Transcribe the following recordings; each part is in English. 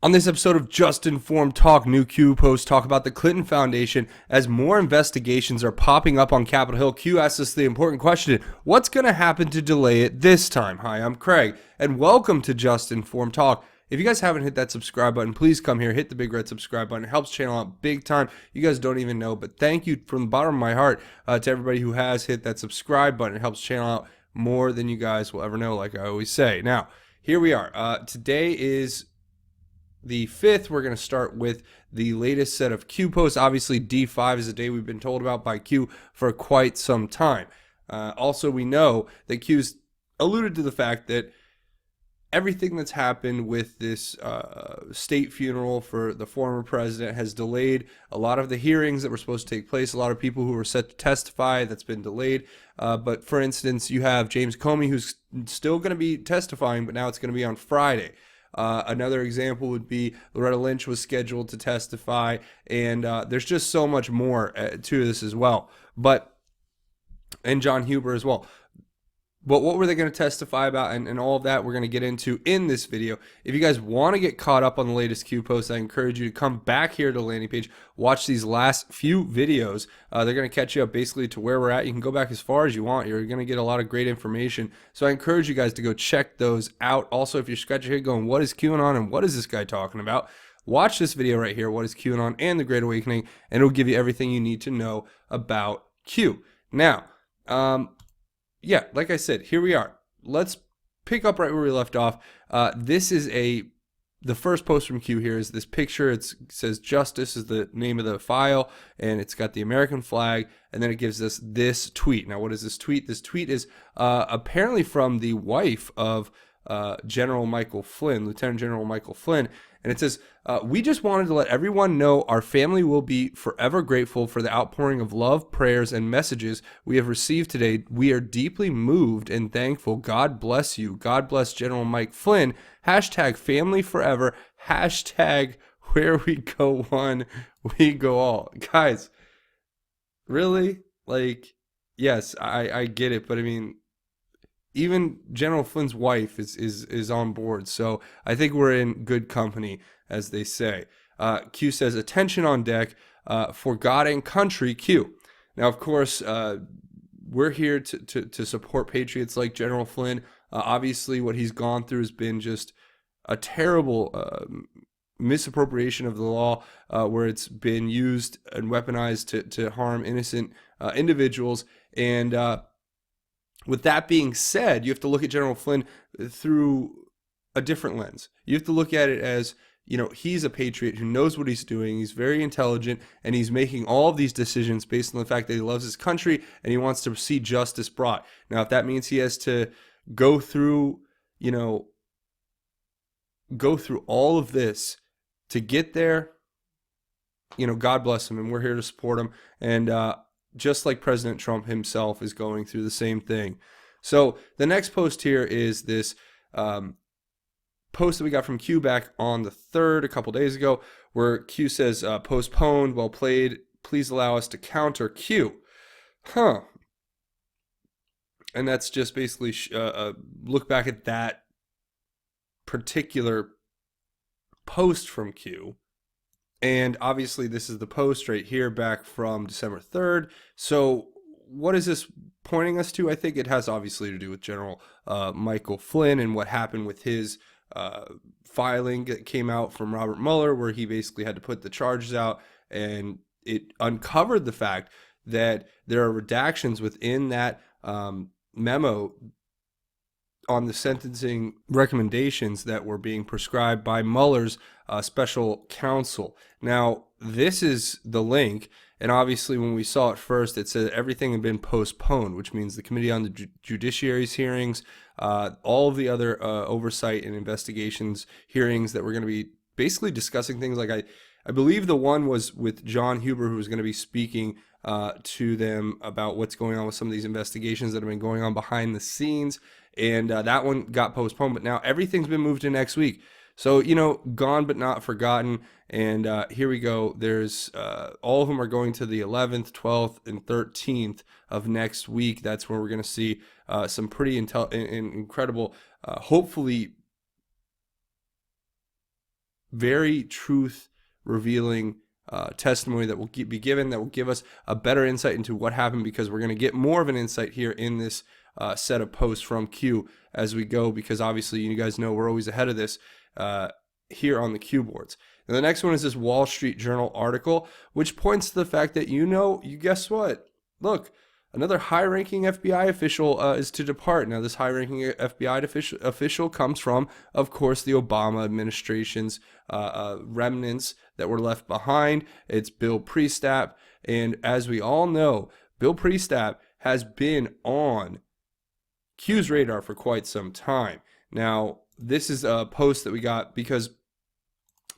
On this episode of Just Informed Talk, new Q posts talk about the Clinton Foundation as more investigations are popping up on Capitol Hill. Q asks us the important question, what's going to happen to delay it this time? Hi, I'm Craig, and welcome to Just Informed Talk. If you guys haven't hit that subscribe button, please come here, hit the big red subscribe button. It helps channel out big time. You guys don't even know, but thank you from the bottom of my heart to everybody who has hit that subscribe button. It helps channel out more than you guys will ever know, like I always say. Now, here we are. Today is the 5th. We're going to start with the latest set of Q posts. Obviously, D5 is a day we've been told about by Q for quite some time. Also, we know that Q's alluded to the fact that everything that's happened with this state funeral for the former president has delayed a lot of the hearings that were supposed to take place. A lot of people who were set to testify, that's been delayed. But for instance, you have James Comey, who's still going to be testifying, but now it's going to be on Friday. Another example would be Loretta Lynch was scheduled to testify, and there's just so much more to this as well. And John Huber as well. But what were they going to testify about, and all of that we're going to get into in this video. If you guys want to get caught up on the latest Q posts, I encourage you to come back here to the landing page, watch these last few videos. They're going to catch you up basically to where we're at. You can go back as far as you want. You're going to get a lot of great information. So I encourage you guys to go check those out. Also, if you're scratching your head going, what is QAnon and what is this guy talking about? Watch this video right here, What is QAnon and the Great Awakening, and it'll give you everything you need to know about Q. Now, yeah, like I said, here we are. Let's pick up right where we left off. This is the first post from Q here is this picture. It says Justice is the name of the file, and it's got the American flag, and then it gives us this tweet. Now, what is this tweet? This tweet is apparently from the wife of General Michael Flynn, Lieutenant General Michael Flynn, and it says, we just wanted to let everyone know our family will be forever grateful for the outpouring of love, prayers, and messages we have received today. We are deeply moved and thankful. God bless you. God bless General Mike Flynn. Hashtag family forever. Hashtag where we go one, we go all. Guys, really? Like, yes, I get it, but I mean, even General Flynn's wife is on board, so I think we're in good company, as they say. Q says, attention on deck for God and country, Q. Now, of course, we're here to support patriots like General Flynn. Obviously, what he's gone through has been just a terrible misappropriation of the law, where it's been used and weaponized to harm innocent individuals. And with that being said, you have to look at General Flynn through a different lens. You have to look at it as, you know, he's a patriot who knows what he's doing. He's very intelligent, and he's making all of these decisions based on the fact that he loves his country and he wants to see justice brought. Now, if that means he has to go through, go through all of this to get there, God bless him, and we're here to support him. And just like President Trump himself is going through the same thing. So the next post here is this post that we got from Q back on the 3rd, a couple days ago, where Q says, postponed, well played, please allow us to counter Q. And that's just basically look back at that particular post from Q. And obviously, this is the post right here back from December 3rd. So what is this pointing us to? I think it has obviously to do with General Michael Flynn and what happened with his filing that came out from Robert Mueller, where he basically had to put the charges out. And it uncovered the fact that there are redactions within that memo on the sentencing recommendations that were being prescribed by Mueller's special counsel. Now, this is the link, and obviously when we saw it first, it said everything had been postponed, which means the Committee on the Judiciary's hearings, all of the other oversight and investigations hearings that we're going to be basically discussing things like I believe the one was with John Huber, who was going to be speaking to them about what's going on with some of these investigations that have been going on behind the scenes. And that one got postponed, but now everything's been moved to next week. So, gone but not forgotten. And here we go. There's all of them are going to the 11th, 12th, and 13th of next week. That's where we're going to see some pretty incredible, hopefully very truth revealing testimony that will be given, that will give us a better insight into what happened, because we're going to get more of an insight here in this set of posts from Q as we go, because obviously you guys know we're always ahead of this here on the Q boards. And the next one is this Wall Street Journal article, which points to the fact that, you guess what? Look, another high-ranking FBI official is to depart. Now, this high-ranking FBI official comes from, of course, the Obama administration's remnants that were left behind. It's Bill Priestap. And as we all know, Bill Priestap has been on Q's radar for quite some time. Now, this is a post that we got because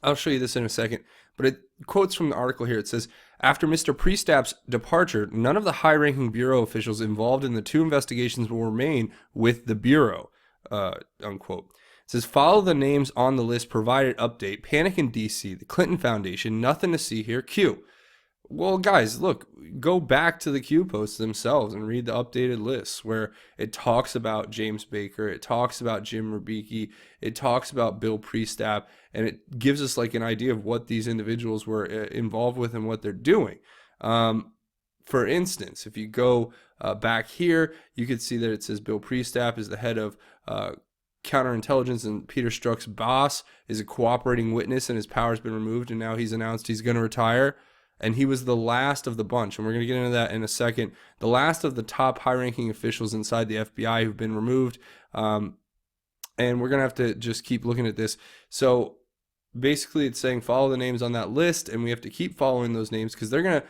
I'll show you this in a second, but it quotes from the article here. It says, after Mr. Priestap's departure, none of the high-ranking Bureau officials involved in the two investigations will remain with the Bureau, unquote. It says, follow the names on the list provided update. Panic in D.C., the Clinton Foundation, nothing to see here, Q. Well, guys, look, go back to the Q posts themselves and read the updated lists where it talks about James Baker, it talks about Jim Rubicki, it talks about Bill Priestap, and it gives us like an idea of what these individuals were involved with and what they're doing. For instance, if you go back here, you could see that it says Bill Priestap is the head of counterintelligence, and Peter Strzok's boss is a cooperating witness, and his power's been removed, and now he's announced he's going to retire. And he was the last of the bunch, and we're going to get into that in a second. The last of the top high-ranking officials inside the FBI who've been removed. And we're going to have to just keep looking at this. So basically it's saying follow the names on that list, and we have to keep following those names because they're going to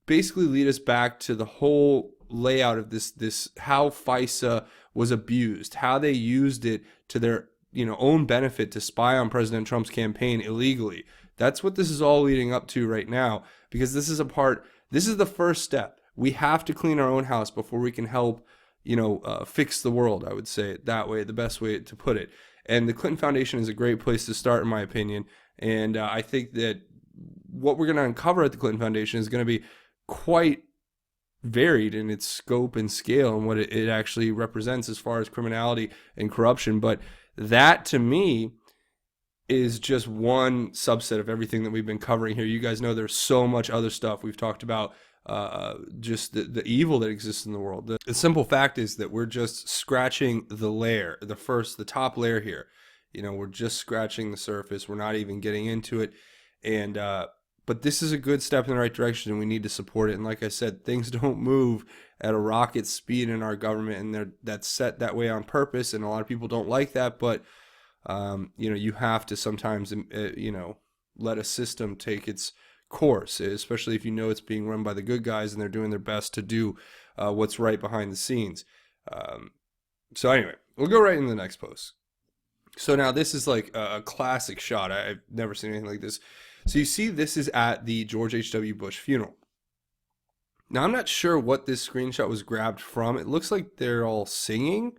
basically lead us back to the whole layout of this how FISA was abused, how they used it to their own benefit to spy on President Trump's campaign illegally. That's what this is all leading up to right now, because this is the first step. We have to clean our own house before we can help, fix the world. I would say it that way, the best way to put it. And the Clinton Foundation is a great place to start, in my opinion. And I think that what we're going to uncover at the Clinton Foundation is going to be quite varied in its scope and scale and what it actually represents as far as criminality and corruption. But that, to me, is just one subset of everything that we've been covering here. You guys know there's so much other stuff. We've talked about just the evil that exists in the world. The simple fact is that we're just scratching the layer, the top layer here. We're just scratching the surface. We're not even getting into it. And but this is a good step in the right direction, and we need to support it. And like I said, things don't move at a rocket speed in our government, and that's set that way on purpose. And a lot of people don't like that, but you have to sometimes, let a system take its course, especially if it's being run by the good guys and they're doing their best to do what's right behind the scenes. So anyway, we'll go right into the next post. So now this is like a classic shot. I've never seen anything like this. So you see, this is at the George H.W. Bush funeral. Now, I'm not sure what this screenshot was grabbed from. It looks like they're all singing.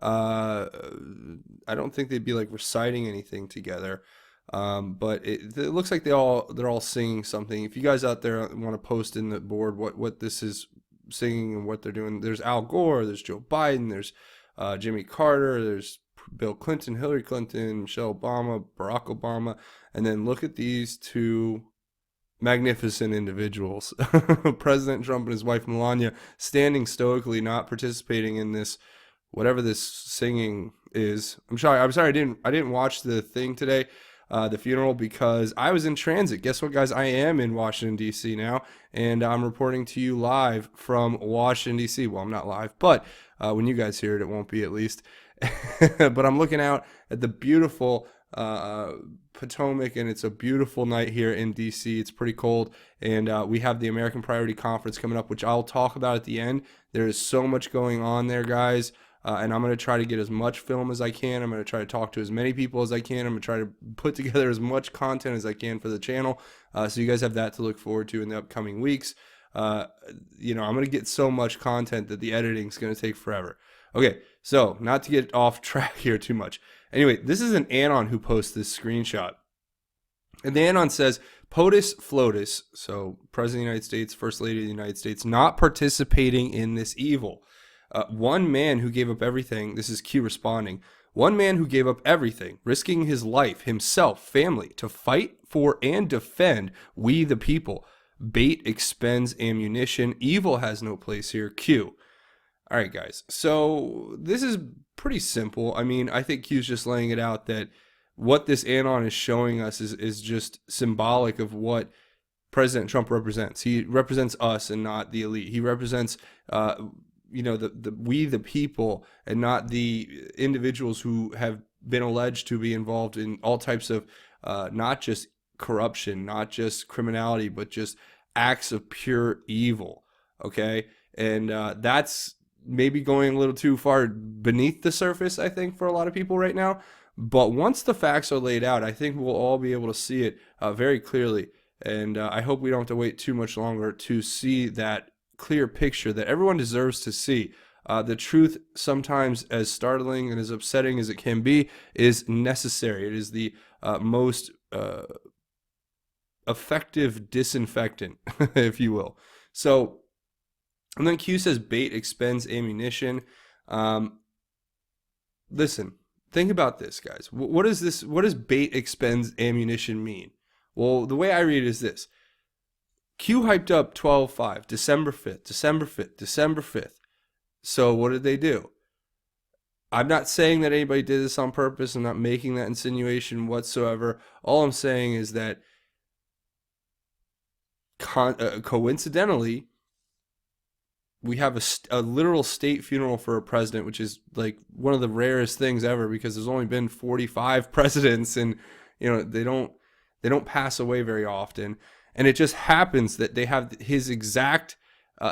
I don't think they'd be like reciting anything together, but it looks like they're all singing something. If you guys out there want to post in the board what this is singing and what they're doing, there's Al Gore, there's Joe Biden, there's Jimmy Carter, there's Bill Clinton, Hillary Clinton, Michelle Obama, Barack Obama, and then look at these two magnificent individuals, President Trump and his wife Melania, standing stoically, not participating in this, whatever this singing is. I'm sorry I didn't watch the thing today, the funeral, because I was in transit. Guess what, guys? I am in Washington, D.C. now, and I'm reporting to you live from Washington, D.C. Well, I'm not live, but when you guys hear it, it won't be, at least. But I'm looking out at the beautiful Potomac, and it's a beautiful night here in DC. It's pretty cold, and we have the American Priority Conference coming up, which I'll talk about at the end. There is so much going on there, guys, and I'm going to try to get as much film as I can. I'm going to try to talk to as many people as I can. I'm going to try to put together as much content as I can for the channel, so you guys have that to look forward to in the upcoming weeks. I'm going to get so much content that the editing is going to take forever. Okay, so not to get off track here too much. Anyway, this is an Anon who posts this screenshot. And the Anon says, POTUS FLOTUS, so President of the United States, First Lady of the United States, not participating in this evil. One man who gave up everything, this is Q responding, One man who gave up everything, risking his life, himself, family, to fight for and defend we the people. Bait expends ammunition. Evil has no place here. Q. All right, guys. So this is pretty simple. I mean, I think Q's just laying it out that what this anon is showing us is just symbolic of what President Trump represents. He represents us and not the elite. He represents, the we the people and not the individuals who have been alleged to be involved in all types of not just corruption, not just criminality, but just acts of pure evil. Okay, and that's maybe going a little too far beneath the surface, I think, for a lot of people right now. But once the facts are laid out, I think we'll all be able to see it very clearly. And I hope we don't have to wait too much longer to see that clear picture that everyone deserves to see. The truth, sometimes as startling and as upsetting as it can be, is necessary. It is the most effective disinfectant, if you will. So, and then Q says bait expends ammunition. Listen, think about this, guys. What is this? What does bait expends ammunition mean? Well, the way I read it is this. Q hyped up 12/5, December 5th, December 5th, December 5th. So what did they do? I'm not saying that anybody did this on purpose. I'm not making that insinuation whatsoever. All I'm saying is that coincidentally, we have a literal state funeral for a president, which is like one of the rarest things ever because there's only been 45 presidents, and they don't pass away very often. And it just happens that they have his exact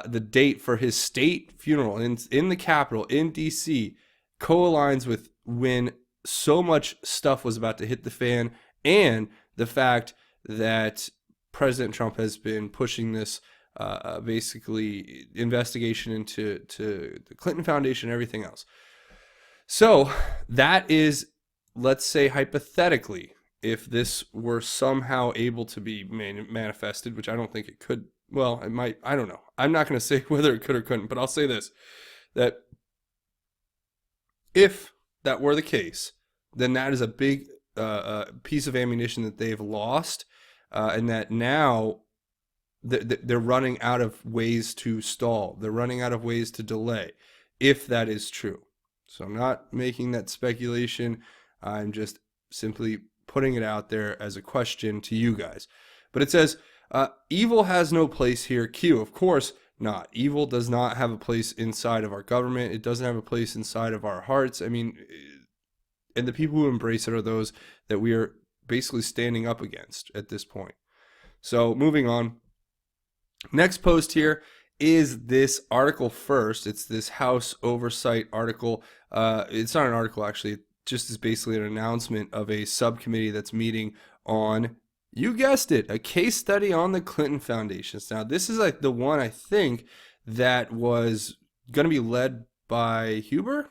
the date for his state funeral in the Capitol in D.C. co-aligns with when so much stuff was about to hit the fan, and the fact that President Trump has been pushing this basically investigation into the Clinton Foundation and everything else. So that is, let's say hypothetically, if this were somehow able to be manifested, which I don't think it could. Well, it might. I don't know. I'm not going to say whether it could or couldn't, but I'll say this, that if that were the case, then that is a big piece of ammunition that they've lost, and that now they're running out of ways to stall. They're running out of ways to delay, if that is true. So I'm not making that speculation. I'm just simply putting it out there as a question to you guys. But it says, evil has no place here. Q, of course not. Evil does not have a place inside of our government. It doesn't have a place inside of our hearts. I mean, and the people who embrace it are those that we are basically standing up against at this point. So moving on. Next post here is this article first. It's this House Oversight article. It's not an article, actually. It just is basically an announcement of a subcommittee that's meeting on, you guessed it, a case study on the Clinton Foundations. Now, this is like the one I think that was going to be led by Huber.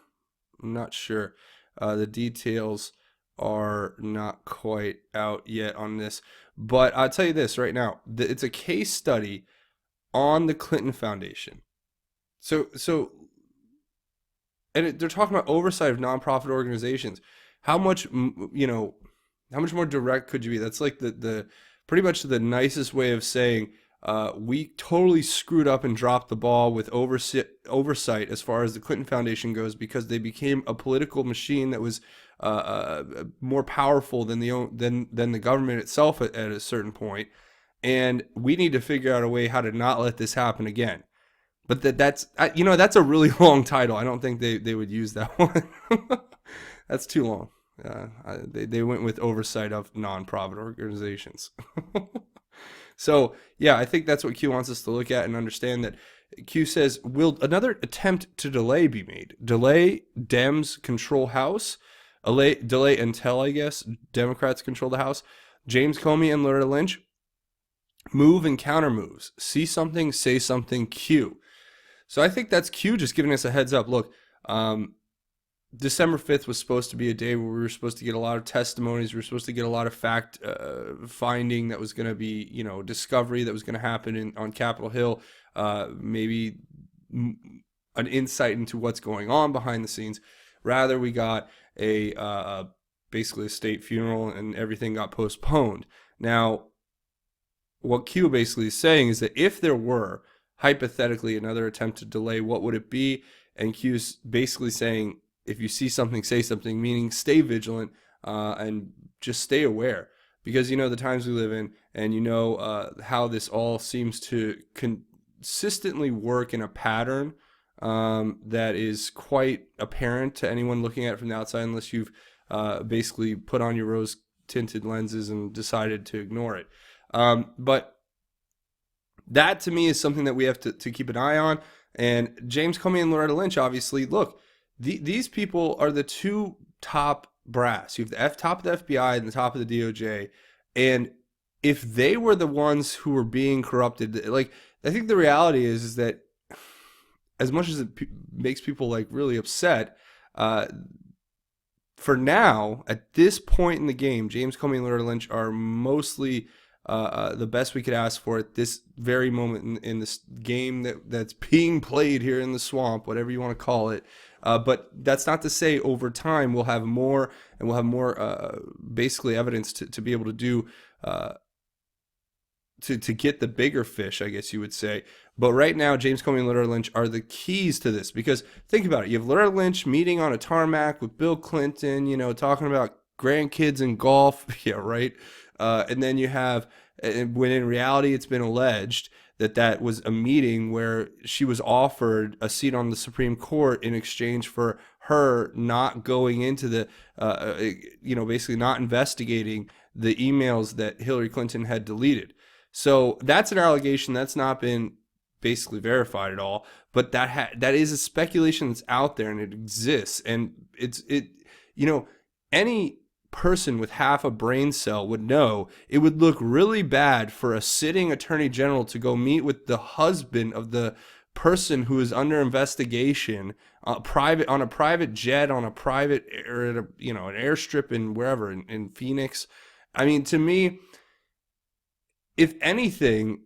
I'm not sure. The details are not quite out yet on this. But I'll tell you this right now. It's a case study on the Clinton Foundation. So, and they're talking about oversight of nonprofit organizations. How much, how much more direct could you be? That's like the pretty much the nicest way of saying we totally screwed up and dropped the ball with oversight as far as the Clinton Foundation goes, because they became a political machine that was more powerful than the government itself at a certain point. And we need to figure out a way how to not let this happen again. But that's a really long title. I don't think they would use that one. That's too long. They went with oversight of nonprofit organizations. So, yeah, I think that's what Q wants us to look at and understand. That Q says, will another attempt to delay be made? Delay, Dems control House. Delay until, I guess, Democrats control the House. James Comey and Loretta Lynch. Move and counter moves. See something, say something, Q. So I think that's Q just giving us a heads up. Look, December 5th was supposed to be a day where we were supposed to get a lot of testimonies. We were supposed to get a lot of fact finding that was going to be, discovery that was going to happen on Capitol Hill. Maybe an insight into what's going on behind the scenes. Rather, we got basically a state funeral, and everything got postponed. Now, what Q basically is saying is that if there were hypothetically another attempt to delay, what would it be? And Q's basically saying, if you see something, say something, meaning stay vigilant and just stay aware. Because you know the times we live in, and you know how this all seems to consistently work in a pattern that is quite apparent to anyone looking at it from the outside, unless you've basically put on your rose-tinted lenses and decided to ignore it. But that to me is something that we have to keep an eye on. And James Comey and Loretta Lynch, obviously, look, these people are the two top brass. You have the top of the FBI and the top of the DOJ. And if they were the ones who were being corrupted, like, I think the reality is that as much as it makes people like really upset, for now, at this point in the game, James Comey and Loretta Lynch are mostly the best we could ask for at this very moment in this game that's being played here in the swamp, whatever you want to call it. But that's not to say over time we'll have more, and we'll have more basically evidence to be able to do to get the bigger fish, I guess you would say. But right now, James Comey and Loretta Lynch are the keys to this, because think about it. You have Loretta Lynch meeting on a tarmac with Bill Clinton, you know, talking about grandkids and golf. Yeah, right. And then you have, when in reality it's been alleged that was a meeting where she was offered a seat on the Supreme Court in exchange for her not going into the, basically not investigating the emails that Hillary Clinton had deleted. So that's an allegation that's not been basically verified at all, but that is a speculation that's out there, and it exists, and any person with half a brain cell would know it would look really bad for a sitting attorney general to go meet with the husband of the person who is under investigation on a private jet, on a private or at an airstrip in wherever in Phoenix. I mean, to me, if anything,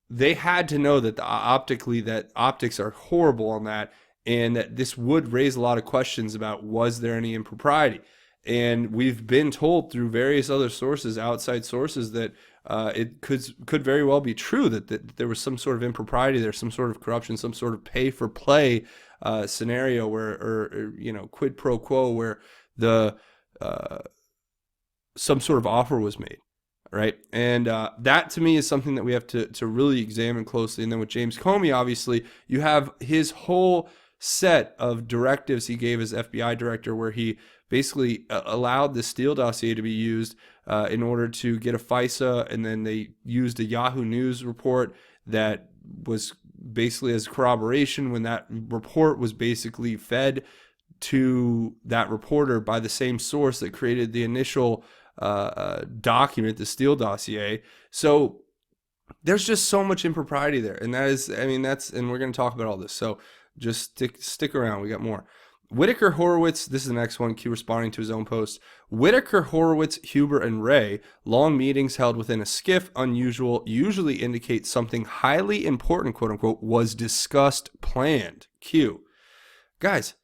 they had to know that that optics are horrible on that, and that this would raise a lot of questions about, was there any impropriety? And we've been told through various other sources, outside sources, that it could very well be true that there was some sort of impropriety there, some sort of corruption, some sort of pay for play scenario or quid pro quo, where the some sort of offer was made. Right. And that to me is something that we have to really examine closely. And then with James Comey, obviously, you have his whole set of directives he gave as FBI director, where he basically allowed the Steele dossier to be used in order to get a FISA. And then they used a Yahoo News report that was basically as corroboration, when that report was basically fed to that reporter by the same source that created the initial document, the Steele dossier. So there's just so much impropriety there, and and we're going to talk about all this. So just stick around. We got more. Whitaker, Horowitz, this is the next one, Q responding to his own post. Whitaker, Horowitz, Huber, and Wray, long meetings held within a skiff, unusual, usually indicate something highly important, quote unquote, was discussed, planned. Q. Guys,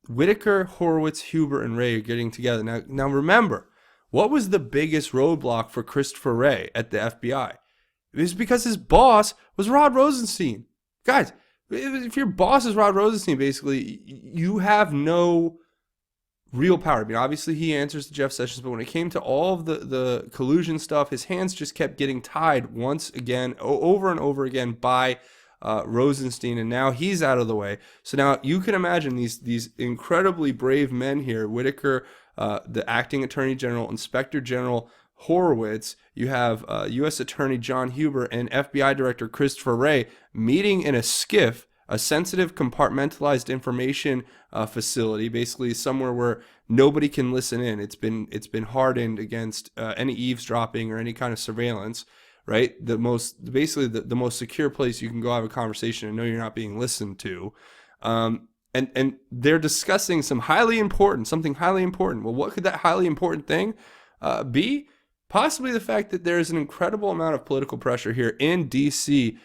Whitaker, Horowitz, Huber, and Wray are getting together. Now remember, what was the biggest roadblock for Christopher Wray at the FBI? It was because his boss was Rod Rosenstein. Guys, if your boss is Rod Rosenstein, basically, you have no real power. I mean, obviously, he answers to Jeff Sessions, but when it came to all of the collusion stuff, his hands just kept getting tied once again, over and over again, by Rosenstein, and now he's out of the way. So now you can imagine these incredibly brave men here, Whitaker, the acting attorney general, Inspector General Horowitz, you have U.S. Attorney John Huber, and FBI Director Christopher Wray meeting in a skiff, a sensitive compartmentalized information facility, basically somewhere where nobody can listen in. It's been hardened against any eavesdropping or any kind of surveillance, right? The most secure place you can go have a conversation and know you're not being listened to. And they're discussing something highly important. Well, what could that highly important thing be? Possibly the fact that there is an incredible amount of political pressure here in D.C.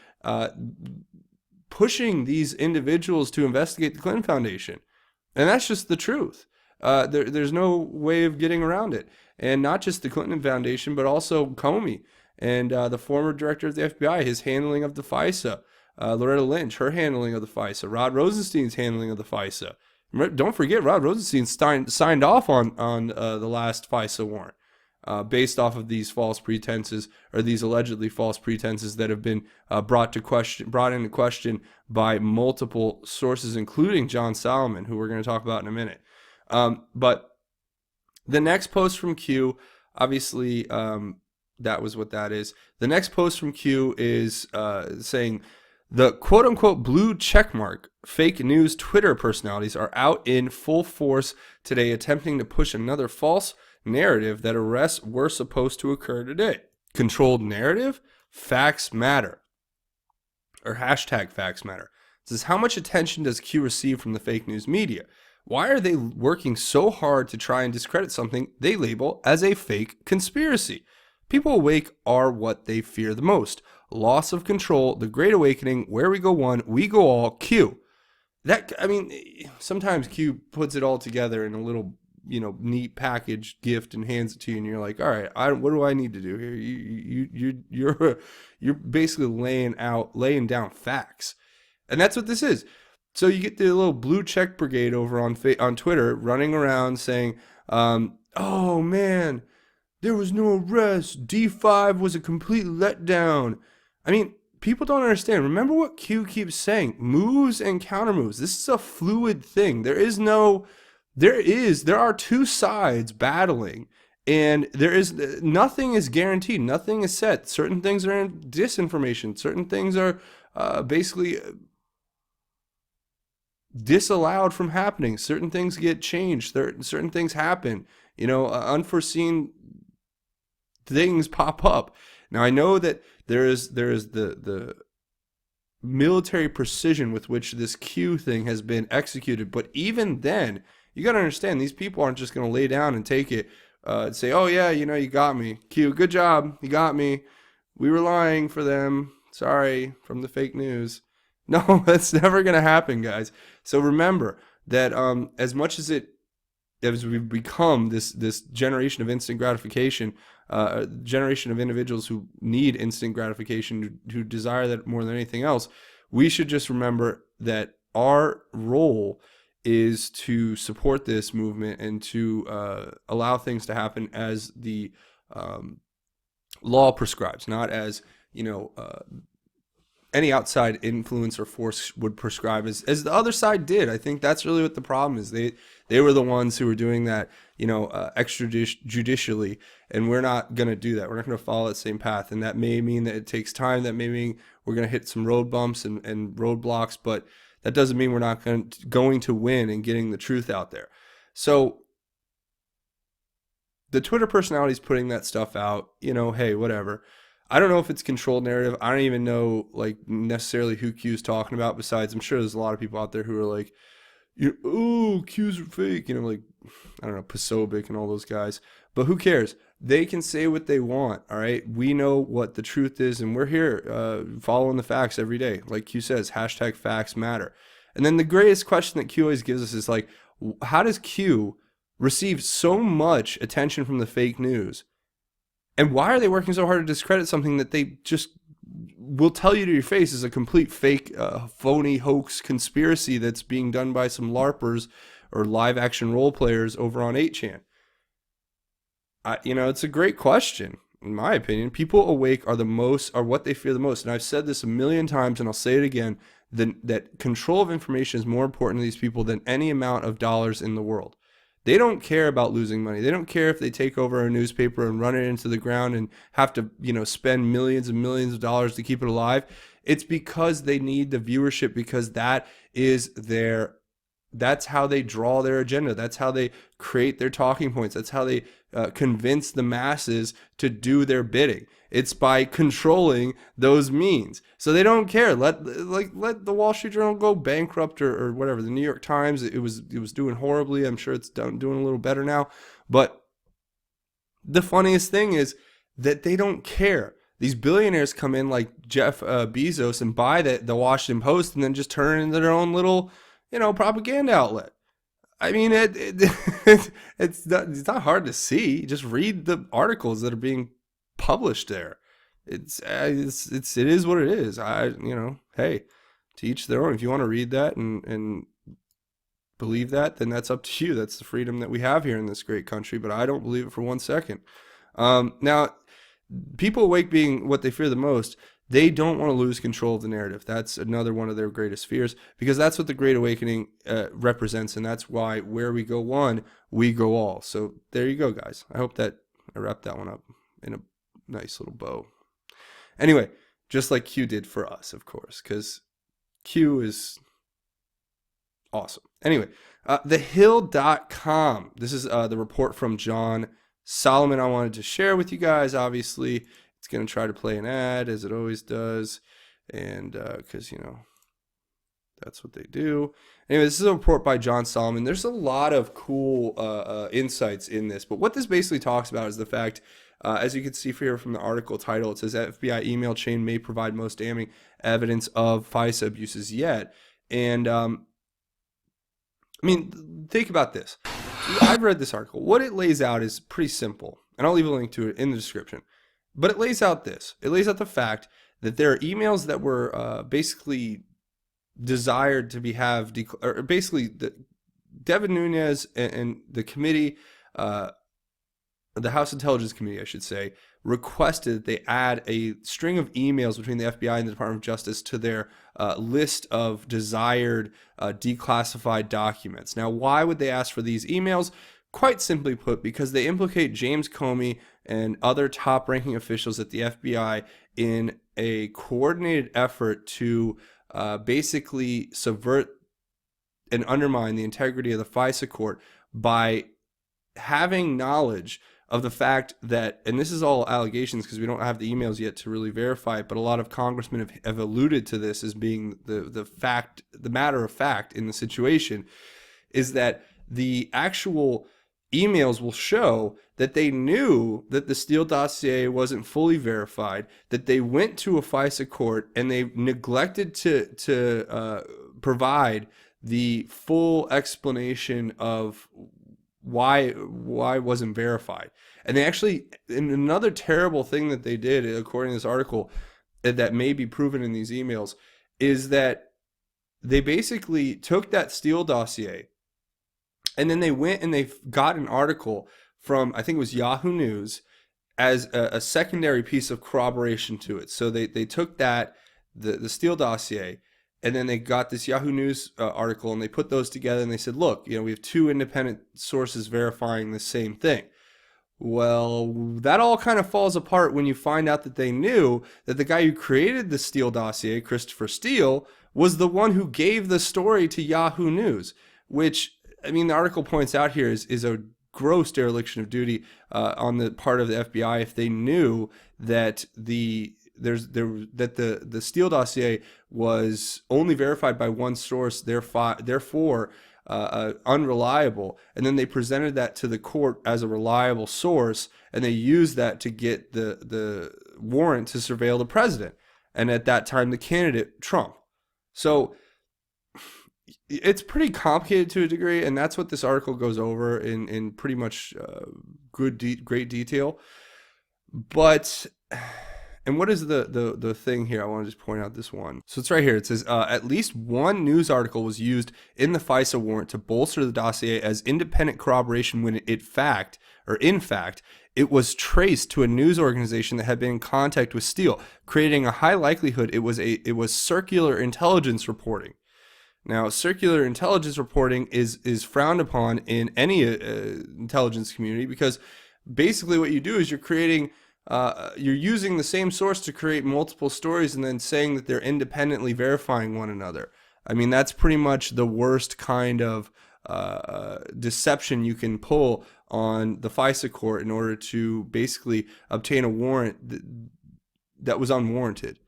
Pushing these individuals to investigate the Clinton Foundation. And that's just the truth. There's no way of getting around it. And not just the Clinton Foundation, but also Comey and the former director of the FBI, his handling of the FISA. Loretta Lynch, her handling of the FISA. Rod Rosenstein's handling of the FISA. Don't forget, Rod Rosenstein signed off on the last FISA warrant. Based off of these false pretenses, or these allegedly false pretenses that have been brought into question by multiple sources, including John Solomon, who we're going to talk about in a minute. But the next post from Q, obviously, that was what that is. The next post from Q is saying the quote-unquote blue checkmark fake news Twitter personalities are out in full force today, attempting to push another false narrative that arrests were supposed to occur today. Controlled narrative? Facts matter. Or hashtag facts matter. It says, how much attention does Q receive from the fake news media? Why are they working so hard to try and discredit something they label as a fake conspiracy? People awake are what they fear the most. Loss of control, the Great Awakening, where we go one, we go all, Q. Sometimes Q puts it all together in a little, neat package gift and hands it to you, and you're like, all right, what do I need to do here? You're basically laying down facts, and that's what this is. So you get the little blue check brigade over on Twitter running around saying, oh man, there was no arrest. D5 was a complete letdown. People don't understand. Remember what Q keeps saying, moves and counter moves. This is a fluid thing. There are two sides battling, and nothing is guaranteed. Nothing is set. Certain things are in disinformation. Certain things are basically disallowed from happening. Certain things get changed. Certain things happen. Unforeseen things pop up. Now I know that there is the military precision with which this Q thing has been executed, but even then, you got to understand, these people aren't just going to lay down and take it, say, oh yeah, you got me. Q, good job, you got me. We were lying for them. Sorry, from the fake news. No, that's never going to happen, guys. So remember that as much as we've become this generation of instant gratification, a generation of individuals who need instant gratification, who desire that more than anything else, we should just remember that our role is to support this movement and to allow things to happen as the law prescribes, not as any outside influence or force would prescribe, as the other side did. I think that's really what the problem is. They were the ones who were doing that, extrajudicially, and we're not going to do that. We're not going to follow that same path, and that may mean that it takes time. That may mean we're going to hit some road bumps and roadblocks, but that doesn't mean we're not going to win and getting the truth out there. So the Twitter personalities putting that stuff out, hey, whatever. I don't know if it's controlled narrative. I don't even know necessarily who Q's talking about. Besides, I'm sure there's a lot of people out there who are like, oh, Q's are fake. I don't know, Posobiec and all those guys. But who cares? They can say what they want, all right? We know what the truth is, and we're here following the facts every day. Like Q says, hashtag facts matter. And then the greatest question that Q always gives us is how does Q receive so much attention from the fake news? And why are they working so hard to discredit something that they just will tell you to your face is a complete fake, phony hoax conspiracy that's being done by some LARPers or live action role players over on 8chan? It's a great question. In my opinion, people awake are what they fear the most. And I've said this a million times, and I'll say it again, that control of information is more important to these people than any amount of dollars in the world. They don't care about losing money. They don't care if they take over a newspaper and run it into the ground and have to, spend millions and millions of dollars to keep it alive. It's because they need the viewership, because that's how they draw their agenda. That's how they create their talking points. That's how they convince the masses to do their bidding. It's by controlling those means. So they don't care. Let the Wall Street Journal go bankrupt or whatever. The New York Times, it was doing horribly. I'm sure it's doing a little better now. But the funniest thing is that they don't care. These billionaires come in like Jeff Bezos and buy the Washington Post and then just turn it into their own little propaganda outlet. I mean, it's not hard to see. Just read the articles that are being published there. It is what it is. Hey, to each their own. If you want to read that and believe that, then that's up to you. That's the freedom that we have here in this great country. But I don't believe it for 1 second. Now, people awake being what they fear the most, they don't want to lose control of the narrative. That's another one of their greatest fears, because that's what the Great Awakening represents, and that's why where we go one, we go all. So there you go, guys. I hope that I wrapped that one up in a nice little bow. Anyway, just like Q did for us, of course, because Q is awesome. Anyway, thehill.com. This is the report from John Solomon I wanted to share with you guys. Obviously, it's going to try to play an ad, as it always does, and because, that's what they do. Anyway, this is a report by John Solomon. There's a lot of cool insights in this, but what this basically talks about is the fact, as you can see here from the article title, it says FBI email chain may provide most damning evidence of FISA abuses yet. And think about this. I've read this article. What it lays out is pretty simple, and I'll leave a link to it in the description. But it lays out this. It lays out the fact that there are emails that were basically desired to be basically Devin Nunes and the committee, the House Intelligence Committee, I should say, requested that they add a string of emails between the FBI and the Department of Justice to their list of desired declassified documents. Now, why would they ask for these emails? Quite simply put, because they implicate James Comey and other top-ranking officials at the FBI in a coordinated effort to basically subvert and undermine the integrity of the FISA court by having knowledge of the fact that, and this is all allegations because we don't have the emails yet to really verify it, but a lot of congressmen have alluded to this as being the matter of fact in the situation, is that the actual emails will show that they knew that the Steele dossier wasn't fully verified, that they went to a FISA court and they neglected to provide the full explanation of why it wasn't verified. And they actually, and another terrible thing that they did, according to this article, that may be proven in these emails, is that they basically took that Steele dossier and then they went and they got an article from, I think it was Yahoo News, as a secondary piece of corroboration to it. So they took that, the Steele dossier, and then they got this Yahoo News article, and they put those together, and they said, look, we have two independent sources verifying the same thing. Well, that all kind of falls apart when you find out that they knew that the guy who created the Steele dossier, Christopher Steele, was the one who gave the story to Yahoo News, which, the article points out here is a gross dereliction of duty on the part of the FBI if they knew that the Steele dossier was only verified by one source, therefore unreliable, and then they presented that to the court as a reliable source, and they used that to get the warrant to surveil the president, and at that time the candidate Trump. So it's pretty complicated to a degree, and that's what this article goes over in pretty much great detail. But, and what is the thing here? I want to just point out this one. So it's right here. It says, at least one news article was used in the FISA warrant to bolster the dossier as independent corroboration when in fact, it was traced to a news organization that had been in contact with Steele, creating a high likelihood it was circular intelligence reporting. Now, circular intelligence reporting is frowned upon in any intelligence community, because basically what you do is you're using the same source to create multiple stories and then saying that they're independently verifying one another. That's pretty much the worst kind of deception you can pull on the FISA court in order to basically obtain a warrant that was unwarranted.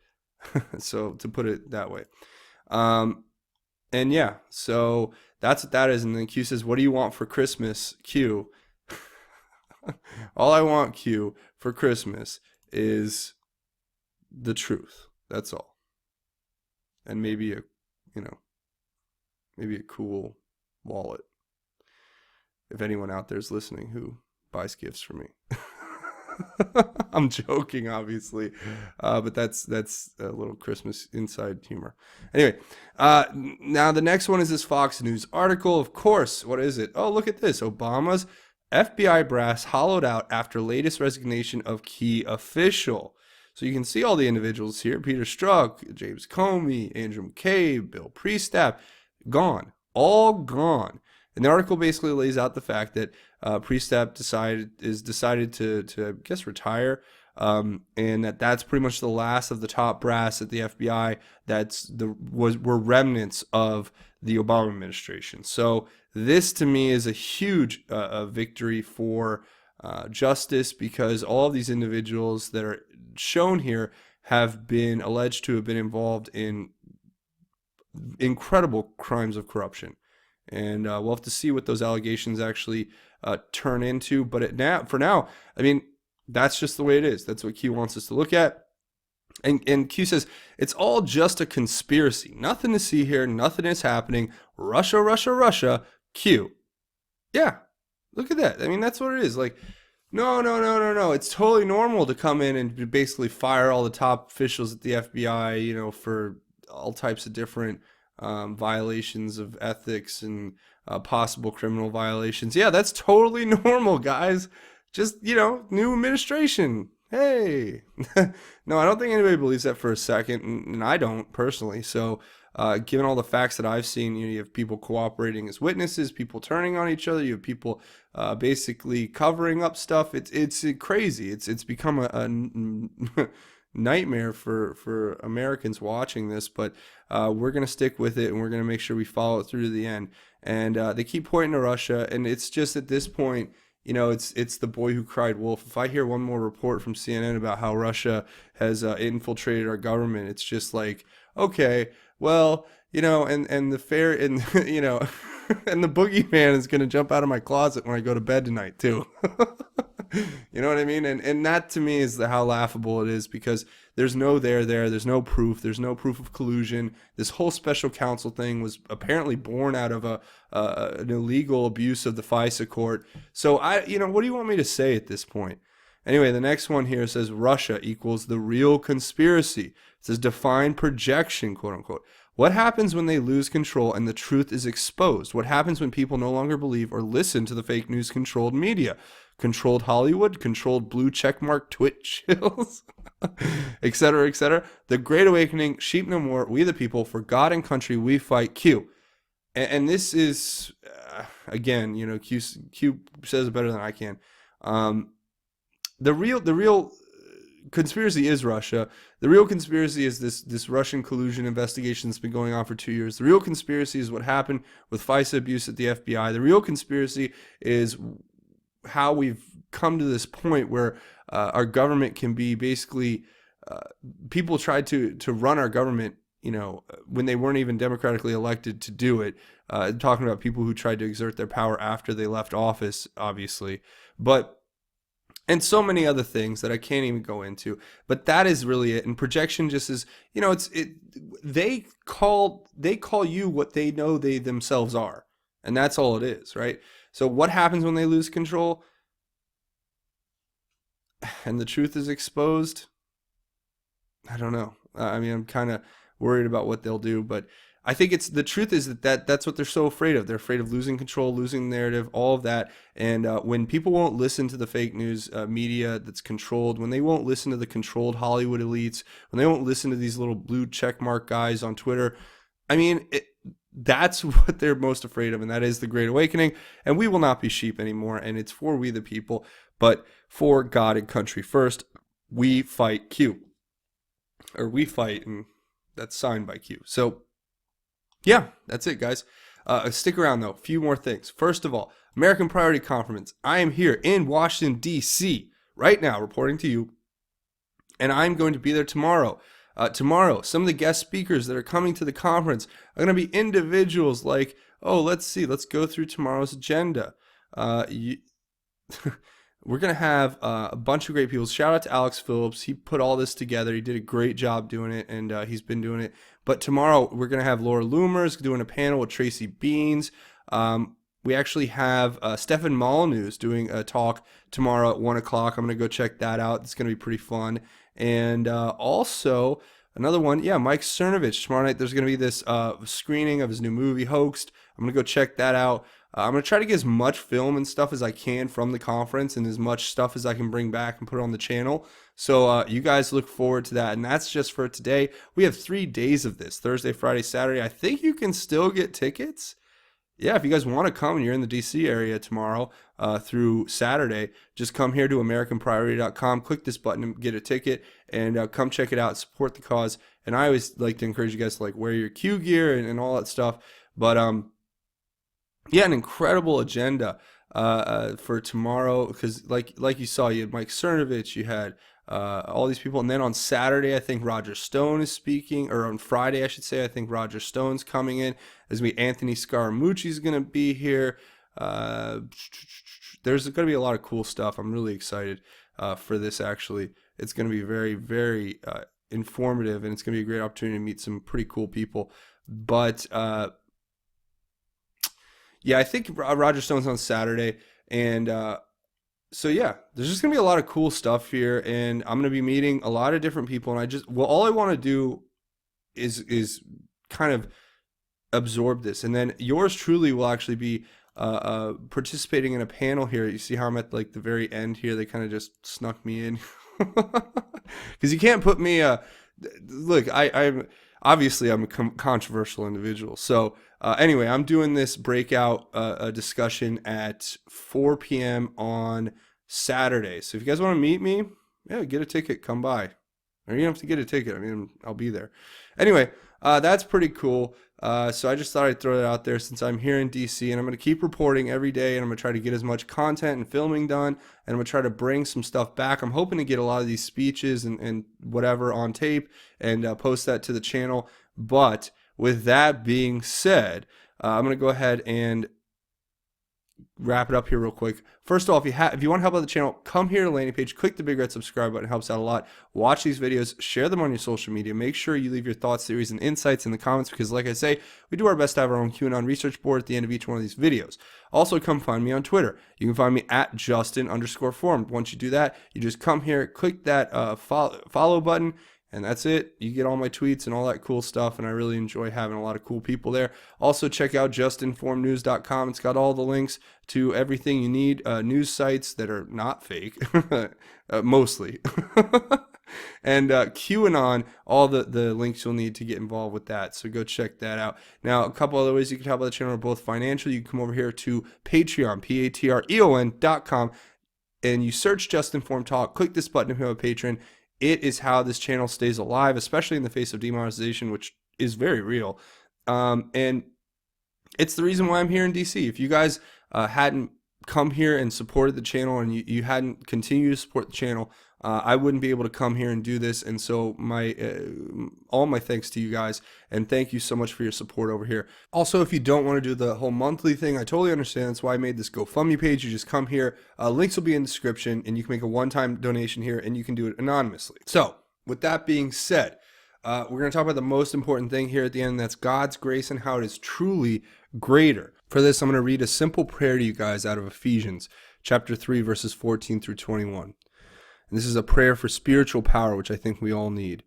So, to put it that way. And yeah, so that's what that is. And then Q says, what do you want for Christmas, Q? All I want, Q, for Christmas is the truth. That's all. And maybe a cool wallet. if anyone out there is listening who buys gifts for me. I'm joking, obviously, but that's a little Christmas inside humor. Anyway, now the next one is this Fox News article. Of course, what is it? Oh, look at this. Obama's FBI brass hollowed out after latest resignation of key official. So you can see all the individuals here: Peter Strzok, James Comey, Andrew McCabe, Bill Priestap, gone, all gone. And the article basically lays out the fact that Priestap decided to I guess retire, and that's pretty much the last of the top brass at the FBI. Were remnants of the Obama administration. So this to me is a huge victory for justice, because all of these individuals that are shown here have been alleged to have been involved in incredible crimes of corruption. And we'll have to see what those allegations actually turn into. But for now, I mean, that's just the way it is. That's what Q wants us to look at. And Q says, it's all just a conspiracy. Nothing to see here. Nothing is happening. Russia, Russia, Russia. Q. Yeah, look at that. I mean, that's what it is. Like, no. It's totally normal to come in and basically fire all the top officials at the FBI, for all types of different violations of ethics and possible criminal violations. Yeah, that's totally normal, guys. Just, new administration. Hey. No, I don't think anybody believes that for a second, and I don't personally. So, given all the facts that I've seen, you have people cooperating as witnesses, people turning on each other, you have people basically covering up stuff. It's crazy. It's become a nightmare for Americans watching this, but we're going to stick with it, and we're going to make sure we follow it through to the end. And they keep pointing to Russia, and it's just at this point, it's the boy who cried wolf. If I hear one more report from CNN about how Russia has infiltrated our government, it's just like, okay, well, and the fair, and and the boogeyman is going to jump out of my closet when I go to bed tonight too. You know what I mean? And that to me is how laughable it is, because there's no there's no proof. There's no proof of collusion. This whole special counsel thing was apparently born out of an illegal abuse of the FISA court. So what do you want me to say at this point? Anyway, the next one here says Russia equals the real conspiracy. It says define projection, quote unquote. What happens when they lose control and the truth is exposed? What happens when people no longer believe or listen to the fake news controlled media? Controlled Hollywood, controlled blue checkmark Twitch chills, etc., etc. The Great Awakening, sheep no more, we the people, for God and country we fight. Q. And this is, again, Q says it better than I can. The real conspiracy is Russia. The real conspiracy is this Russian collusion investigation that's been going on for 2 years. The real conspiracy is what happened with FISA abuse at the FBI. The real conspiracy is how we've come to this point where our government can be basically people tried to run our government, when they weren't even democratically elected to do it. Talking about people who tried to exert their power after they left office, obviously, and so many other things that I can't even go into. But that is really it. And projection just is, they call you what they know they themselves are, and that's all it is, right? So what happens when they lose control and the truth is exposed? I don't know. I'm kind of worried about what they'll do, but I think the truth is that's what they're so afraid of. They're afraid of losing control, losing the narrative, all of that. And when people won't listen to the fake news media that's controlled, when they won't listen to the controlled Hollywood elites, when they won't listen to these little blue checkmark guys on Twitter, that's what they're most afraid of, and that is the Great Awakening. And we will not be sheep anymore, and it's for we the people, but for God and country first. We fight Q. Or we fight, and that's signed by Q. So, yeah, that's it, guys. Stick around, though. A few more things. First of all, American Priority Conference. I am here in Washington, D.C. right now, reporting to you, and I'm going to be there tomorrow. Tomorrow, some of the guest speakers that are coming to the conference are going to be individuals like, let's go through tomorrow's agenda. We're going to have a bunch of great people. Shout out to Alex Phillips. He put all this together. He did a great job doing it, and he's been doing it. But tomorrow, we're going to have Laura Loomers doing a panel with Tracy Beans. we actually have Stefan Molyneux doing a talk tomorrow at 1 o'clock. I'm going to go check that out. It's going to be pretty fun. And also, another one, Mike Cernovich. Tomorrow night, there's going to be this screening of his new movie, Hoaxed. I'm going to go check that out. I'm going to try to get as much film and stuff as I can from the conference and as much stuff as I can bring back and put on the channel. So you guys look forward to that. And that's just for today. We have 3 days of this, Thursday, Friday, Saturday. I think you can still get tickets. Yeah, if you guys want to come and you're in the DC area tomorrow through Saturday, just come here to AmericanPriority.com, click this button and get a ticket, and come check it out, support the cause. And I always like to encourage you guys to wear your Q gear and all that stuff. But an incredible agenda for tomorrow, because like you saw, you had Mike Cernovich, you had all these people, and then on Saturday I think Roger Stone is speaking, or on Friday I should say, I think Roger Stone's coming in. There's gonna be Anthony Scaramucci's gonna be here. There's gonna be a lot of cool stuff. I'm really excited for this. Actually, it's gonna be very, very informative, and it's gonna be a great opportunity to meet some pretty cool people. But I think Roger Stone's on Saturday, and there's just gonna be a lot of cool stuff here, and I'm gonna be meeting a lot of different people. And all I want to do is kind of absorb this, and then yours truly will actually be participating in a panel here. You see how I'm at the very end here? They kind of just snuck me in because you can't put me. Look, I'm obviously I'm a controversial individual, so. Anyway, I'm doing this breakout discussion at 4 p.m. on Saturday. So if you guys want to meet me, get a ticket, come by. Or you don't have to get a ticket. I mean, I'll be there. Anyway, that's pretty cool. So I just thought I'd throw that out there since I'm here in DC, and I'm going to keep reporting every day, and I'm going to try to get as much content and filming done, and I'm going to try to bring some stuff back. I'm hoping to get a lot of these speeches and whatever on tape and post that to the channel. But with that being said, I'm going to go ahead and wrap it up here real quick. First of all, if you want to help out the channel, come here to the landing page, click the big red subscribe button. It helps out a lot. Watch these videos, share them on your social media. Make sure you leave your thoughts, theories, and insights in the comments because, like I say, we do our best to have our own QAnon research board at the end of each one of these videos. Also, come find me on Twitter. You can find me at Justin_Form. Once you do that, you just come here, click that follow button, and that's it. You get all my tweets and all that cool stuff, and I really enjoy having a lot of cool people there. Also, check out justinformednews.com. It's got all the links to everything you need, news sites that are not fake, mostly. And QAnon, all the links you'll need to get involved with that. So go check that out. Now, a couple other ways you can help out the channel are both financial. You can come over here to Patreon, patreon.com, and you search Just Informed Talk. Click this button if you have a patron. It is how this channel stays alive, especially in the face of demonetization, which is very real. And it's the reason why I'm here in DC. If you guys hadn't come here and supported the channel, and you hadn't continued to support the channel, I wouldn't be able to come here and do this. And so all my thanks to you guys, and thank you so much for your support over here. Also, if you don't want to do the whole monthly thing, I totally understand. That's why I made this GoFundMe page. You just come here. Links will be in the description, and you can make a one-time donation here, and you can do it anonymously. So with that being said, we're going to talk about the most important thing here at the end, and that's God's grace and how it is truly greater. For this, I'm going to read a simple prayer to you guys out of Ephesians chapter 3, verses 14 through 21. And this is a prayer for spiritual power, which I think we all need.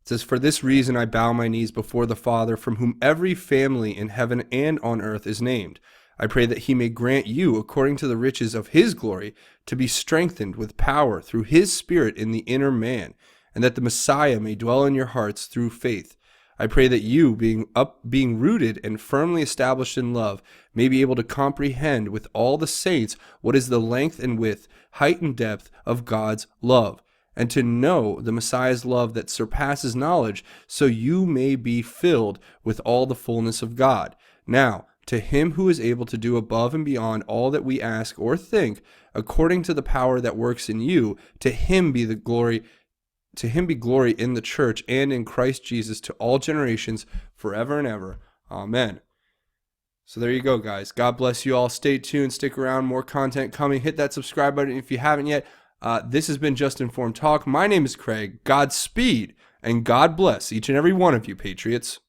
It says, "For this reason I bow my knees before the Father, from whom every family in heaven and on earth is named. I pray that he may grant you, according to the riches of his glory, to be strengthened with power through his Spirit in the inner man, and that the Messiah may dwell in your hearts through faith. I pray that you, being rooted and firmly established in love, may be able to comprehend with all the saints what is the length and width, height and depth of God's love, and to know the Messiah's love that surpasses knowledge, so you may be filled with all the fullness of God. Now, to him who is able to do above and beyond all that we ask or think, according to the power that works in you, to him be glory in the church and in Christ Jesus to all generations, forever and ever. Amen." So there you go, guys. God bless you all. Stay tuned. Stick around. More content coming. Hit that subscribe button if you haven't yet. This has been Just Informed Talk. My name is Craig. Godspeed, and God bless each and every one of you, Patriots.